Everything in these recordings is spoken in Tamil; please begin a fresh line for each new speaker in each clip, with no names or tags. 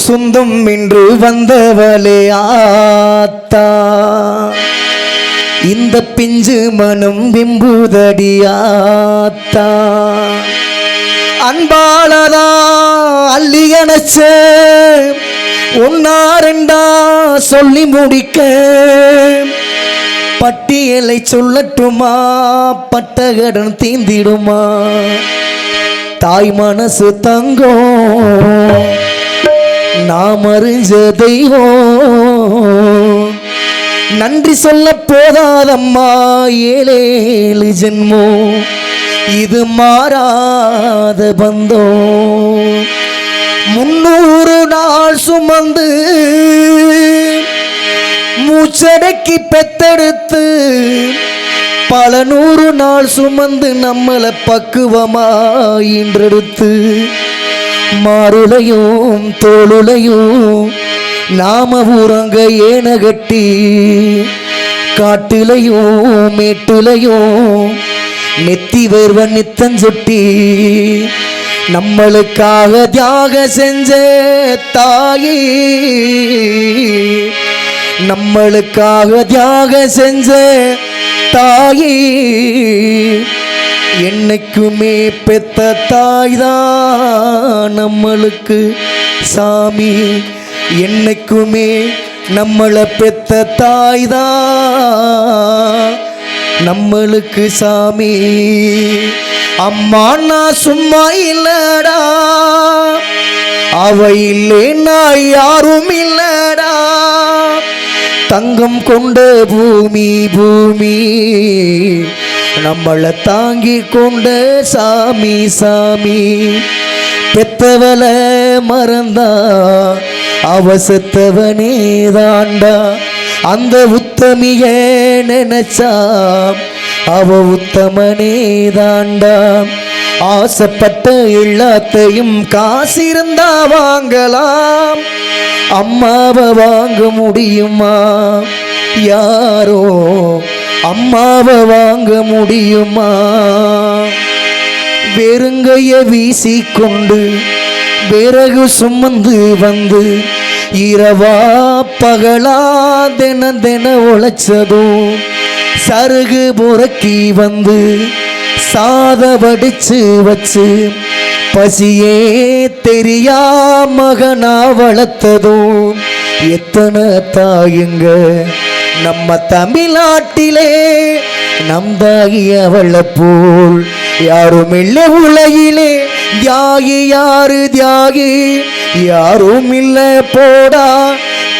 சொந்தம் என்று வந்தவளே ஆத்தா, இந்த பிஞ்சு மனம் விம்புதடியாத்தா. அன்பாலதா அள்ளி அணைச்ச ஒன்னா ரெண்டா சொல்லி முடிக்க பட்டியலை சொல்லட்டுமா, பட்டகடன் தீந்திடுமா. தாய் மனசு தங்கம் நாம் அறிஞ்ச தெய்வம், நன்றி சொல்ல போதாதம்மா ஏழேழு ஜென்மோ, இது மாறாத பந்தம். 300 நாள் சுமந்து மூச்சடக்கி பெத்தெடுத்து பல 100 நாள் சுமந்து நம்மளை பக்குவமாய் இன்றெடுத்து மாறுலையும் தோளுலையும் நாம ஊரங்க ஏன கட்டி காட்டுலையும் மேட்டுலையும் நெத்தி வேர்வ நித்தஞ்சொட்டி நம்மளுக்காக தியாக செஞ்ச தாயே, நம்மளுக்காக தியாக செஞ்ச தாயே. என்னைக்குமே பெத்த தாய்தான் நம்மளுக்கு சாமி, என்னைக்குமே நம்மளை பெத்த தாய்தான் நம்மளுக்கு சாமி. அம்மா நான் சும்மா இல்லடா, அவ இல்லைன்னா யாரும் இல்லடா. தங்கம் கொண்ட பூமி பூமி நம்மளை தாங்கி கொண்ட சாமி சாமி. பெத்தவள மறந்தா அவ செத்தவனே தாண்டா, அந்த உத்தமிய நினைச்சா அவ உத்தமனே தாண்டா. ஆசைப்பட்ட எல்லாத்தையும் காசிருந்தா வாங்கலாம், அம்மாவை வாங்க முடியுமா யாரோ, அம்மாவை வாங்க முடியுமா. வெறுங்கைய வீசிக்கொண்டு விறகு சுமந்து வந்து இரவா பகலா தின தின உழைச்சதும் சருகு புறக்கி வந்து சாத வடிச்சு வச்சு பசியே தெரியா மகனா வளர்த்ததும் எத்தனை தாயுங்க நம்ம தமிழ்நாட்டிலே. நம் தாயி அவளை போல் யாரும் இல்லை உலகிலே. தியாகி யாரு தியாகி யாரும் இல்லை போடா,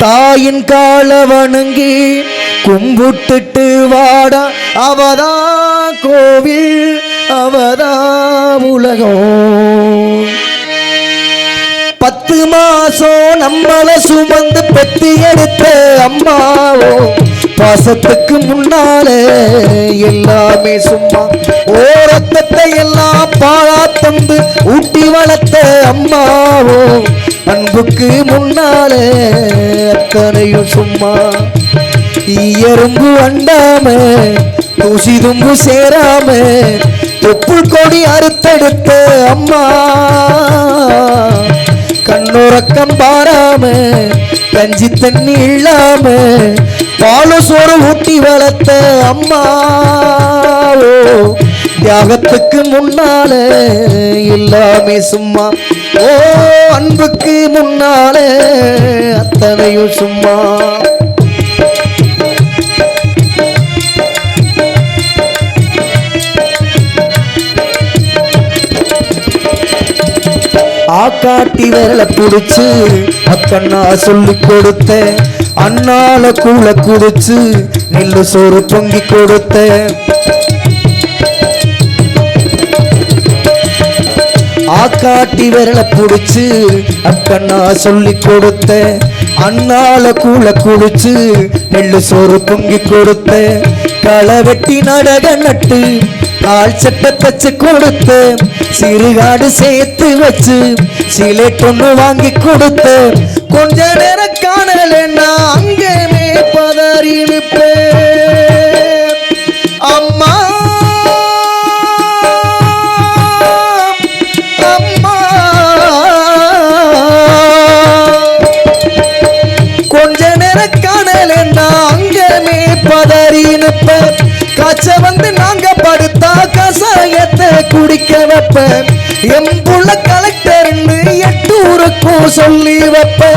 தாயின் கால வணங்கி கும்பிட்டுட்டு வாடா. அவதா கோவில் அவதா உலகம். 10 மாசம் நம்மளை சுமந்து பெத்து எடுத்த அம்மாவோ, பாசத்துக்கு முன்னால எல்லாமே சும்மா. ஓரத்தத்தை எல்லாம் பாழா தந்து ஊட்டி வளர்த்த அம்மாவோ, அன்புக்கு முன்னால அத்தனையும் சும்மா. எறும்பு அண்டாம தூசி தும்பு சேராம தொப்புள் கொடி அறுத்தெடுத்த அம்மா, கண்ணுறக்கம் பாராம கஞ்சி தண்ணி இல்லாம பாலு சோறு ஊட்டி வளர்த்த அம்மாவோ, தியாகத்துக்கு முன்னால எல்லாமே சும்மா. ஓ அன்புக்கு முன்னால அத்தனையும் சும்மா. ஆக்காட்டி விரல புடிச்சு அக்கண்ணா சொல்லி கொடுத்த, அண்ணால கூழ குடிச்சு நெல்லு சோறு பொங்கி கொடுத்த. ஆக்காட்டி விரல புடிச்சு அக்கண்ணா சொல்லி கொடுத்த, அண்ணால கூழ குடிச்சு நெல்லு சோறு பொங்கி கொடுத்த. களை வெட்டி நடக நட்டு கால் சட்டை தச்சு கொடுத்த, சிறுகாடு சேர்த்து வச்சு சிலை பொண்ணு வாங்கி கொடுத்த. கொஞ்ச நேரம் காணலன்னா அங்கேமே பதறி நிற்பேன். அம்மா அம்மா காய்ச்ச வந்து நாங்க படுத்தா கசாயத்தை குடிக்க வைப்ப எம்புள்ள கலெக்டர்னு 8 ஊருக்கும் சொல்லி வைப்ப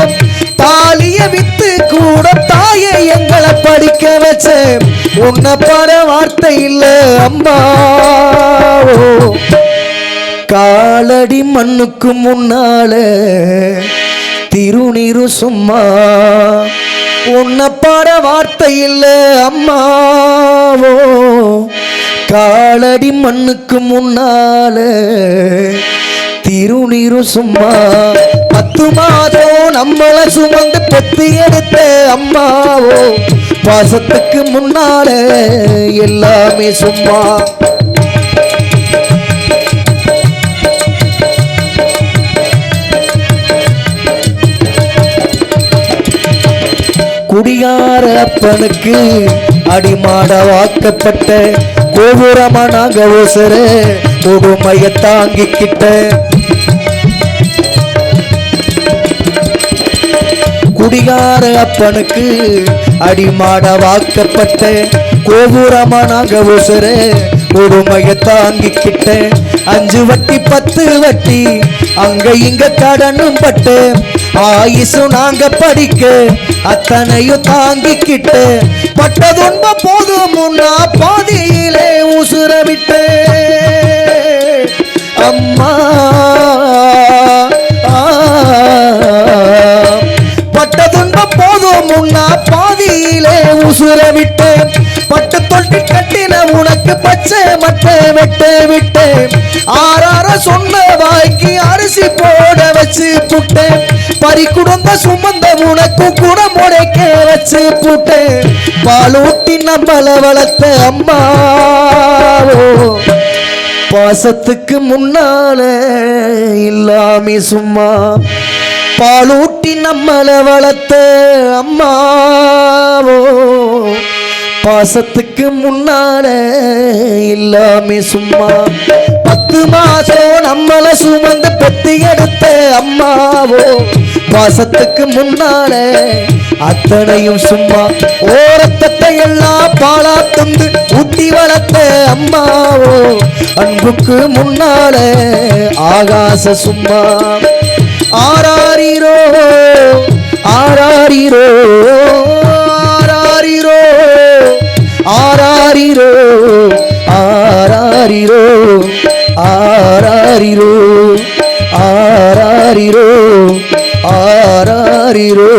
தாலிய வித்து கூட தாயை எங்களை படிக்க வச்ச உன்னை பாட வார்த்தை இல்ல அம்மா காலடி மண்ணுக்கு முன்னால திருநீரு சும்மா உன்னை பாட வார்த்தை இல்ல அம்மாவோ காலடி மண்ணுக்கு முன்னால திருநீரு சும்மா 10 மாதம் நம்மள சுமந்து பெத்து எடுத்த அம்மாவோ பாசத்துக்கு முன்னால எல்லாமே சும்மா குடியார அப்பனுக்கு அடிமாட வாக்கப்பட்ட கோபுரமா நாங்க ஓசர கொடுமைய தாங்கிக்கிட்ட குடிகார அப்பனுக்கு அடிமாட வாக்கப்பட்ட கோபுரமா நாங்க ஓசர கொடுமைய தாங்கிக்கிட்ட 5 வட்டி 10 வட்டி அங்க இங்க கடனும் பட்டு ஆயுசு நாங்க படிக்க அத்தனையும் தாங்கிக்கிட்டு பட்ட துன்பம் போதும் முன்னா பாதியிலே உசுர விட்டு அம்மா பட்ட துன்பம் போதும் முன்னா பாதியிலே உசுர விட்டு பட்டு தொட்டி கட்டின உனக்கு பச்சை மட்டை வெட்ட விட்டு ஆறார சொன்ன வாய்க்கு அரிசி போட வச்சு புட்டேன் பறி குடும்ப சுமந்த உனக்கு கூட முடைக்க வச்சு புட்டேன் பாலூட்டி நம்மள வளர்த்த அம்மாவோ பாசத்துக்கு முன்னால இல்லாமே சும்மா பாலூட்டி நம்மள வளர்த்த அம்மாவோ பாசத்துக்கு முன்னால எல்லாமே சும்மா 10 மாசம் நம்மள சுமந்து பெத்து எடுத்த அம்மாவோ பாசத்துக்கு முன்னால அத்தனையும் சும்மா ஓரத்தத்தை எல்லாம் பாலா தந்து ஊட்டி வளர்த்த அம்மாவோ அன்புக்கு முன்னால ஆகாச சும்மா ஆராரிரோ ஆராரிரோ ஆராரிரோ ஆராரிரோ ஆராரிரோ ஆராரிரோ ஆராரிரோ